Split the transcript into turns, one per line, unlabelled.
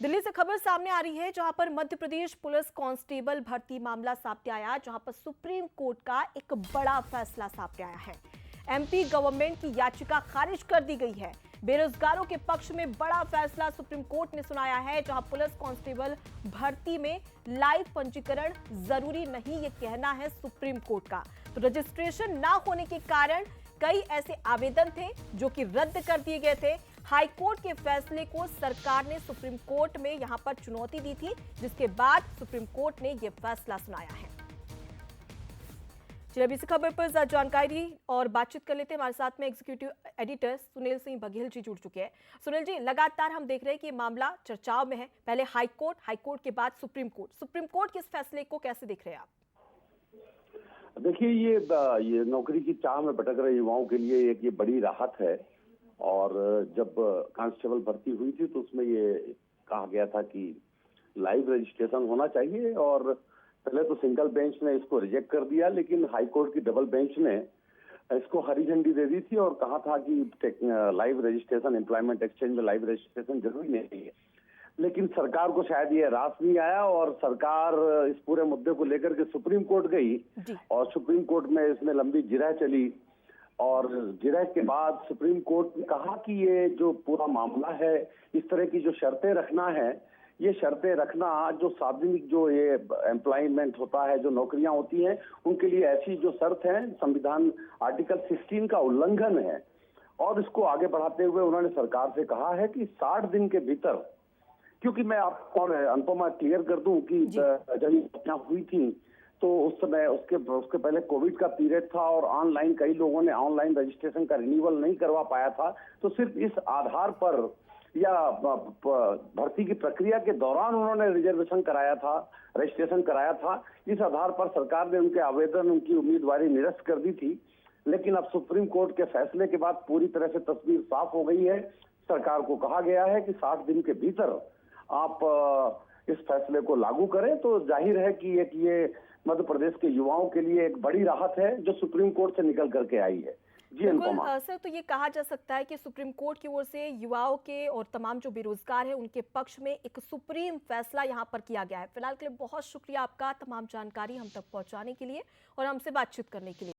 दिल्ली से खबर सामने आ रही है जहां पर मध्य प्रदेश पुलिस कांस्टेबल भर्ती मामला सामने आया, जहां पर सुप्रीम कोर्ट का एक बड़ा फैसला सामने आया है। एमपी गवर्नमेंट की याचिका खारिज कर दी गई है। बेरोजगारों के पक्ष में बड़ा फैसला सुप्रीम कोर्ट ने सुनाया है, जहां पुलिस कांस्टेबल भर्ती में लाइव पंजीकरण जरूरी नहीं, ये कहना है सुप्रीम कोर्ट का। तो रजिस्ट्रेशन ना होने के कारण कई ऐसे आवेदन थे जो कि रद्द कर दिए गए थे। हाई कोर्ट के फैसले को सरकार ने सुप्रीम कोर्ट में यहां पर चुनौती दी थी, जिसके बाद सुप्रीम कोर्ट ने यह फैसला सुनाया है। चलिए अब इस खबर पर ज्यादा जानकारी और बातचीत कर लेते हैं। हमारे साथ में एग्जीक्यूटिव एडिटर सुनील सिंह बघेल जी जुड़ चुके हैं। सुनील जी, लगातार हम देख रहे हैं कि मामला चर्चाओं में है। पहले हाई कोर्ट के बाद सुप्रीम कोर्ट के इस फैसले को कैसे देख रहे हैं आप?
देखिए, ये नौकरी की चाह में भटक रहे युवाओं के लिए एक ये बड़ी राहत है। और जब कांस्टेबल भर्ती हुई थी तो उसमें ये कहा गया था कि लाइव रजिस्ट्रेशन होना चाहिए, और पहले तो सिंगल बेंच ने इसको रिजेक्ट कर दिया, लेकिन हाई कोर्ट की डबल बेंच ने इसको हरी झंडी दे दी थी और कहा था कि लाइव रजिस्ट्रेशन, एम्प्लॉयमेंट एक्सचेंज में लाइव रजिस्ट्रेशन जरूरी नहीं है। लेकिन सरकार को शायद ये रास नहीं आया और सरकार इस पूरे मुद्दे को लेकर के सुप्रीम कोर्ट गई और सुप्रीम कोर्ट में इसमें लंबी जिरह चली। और जिरह के बाद सुप्रीम कोर्ट ने कहा कि ये जो पूरा मामला है, इस तरह की जो शर्तें रखना है, ये शर्तें रखना जो सार्वजनिक जो ये एम्प्लॉयमेंट होता है, जो नौकरियां होती हैं, उनके लिए ऐसी जो शर्त है, संविधान आर्टिकल 16 का उल्लंघन है। और इसको आगे बढ़ाते हुए उन्होंने सरकार से कहा है कि 60 दिन के भीतर, क्योंकि मैं आपको अनुपमा क्लियर कर दूं कि जब ये घटना हुई थी तो उस समय उसके पहले कोविड का पीरियड था और ऑनलाइन कई लोगों ने ऑनलाइन रजिस्ट्रेशन का रिन्यूअल नहीं करवा पाया था। तो सिर्फ इस आधार पर या भर्ती की प्रक्रिया के दौरान उन्होंने रिजर्वेशन कराया था, रजिस्ट्रेशन कराया था। इस आधार पर सरकार ने उनके आवेदन, उनकी उम्मीदवारी निरस्त कर दी थी। लेकिन अब सुप्रीम कोर्ट के फैसले के बाद पूरी तरह से तस्वीर साफ हो गई है। सरकार को कहा गया है कि 60 दिन के भीतर आप इस फैसले को लागू करें। तो जाहिर है कि ये मध्य प्रदेश के युवाओं के लिए एक बड़ी राहत है जो सुप्रीम कोर्ट से निकल करके आई है। जी अनुपमा।
सर, तो ये कहा जा सकता है कि सुप्रीम कोर्ट की ओर से युवाओं के और तमाम जो बेरोजगार हैं उनके पक्ष में एक सुप्रीम फैसला यहाँ पर किया गया है। फिलहाल के लिए बहुत शुक्रिया आपका तमाम जानकारी हम तक पहुँचाने के लिए और हमसे बातचीत करने के लिए।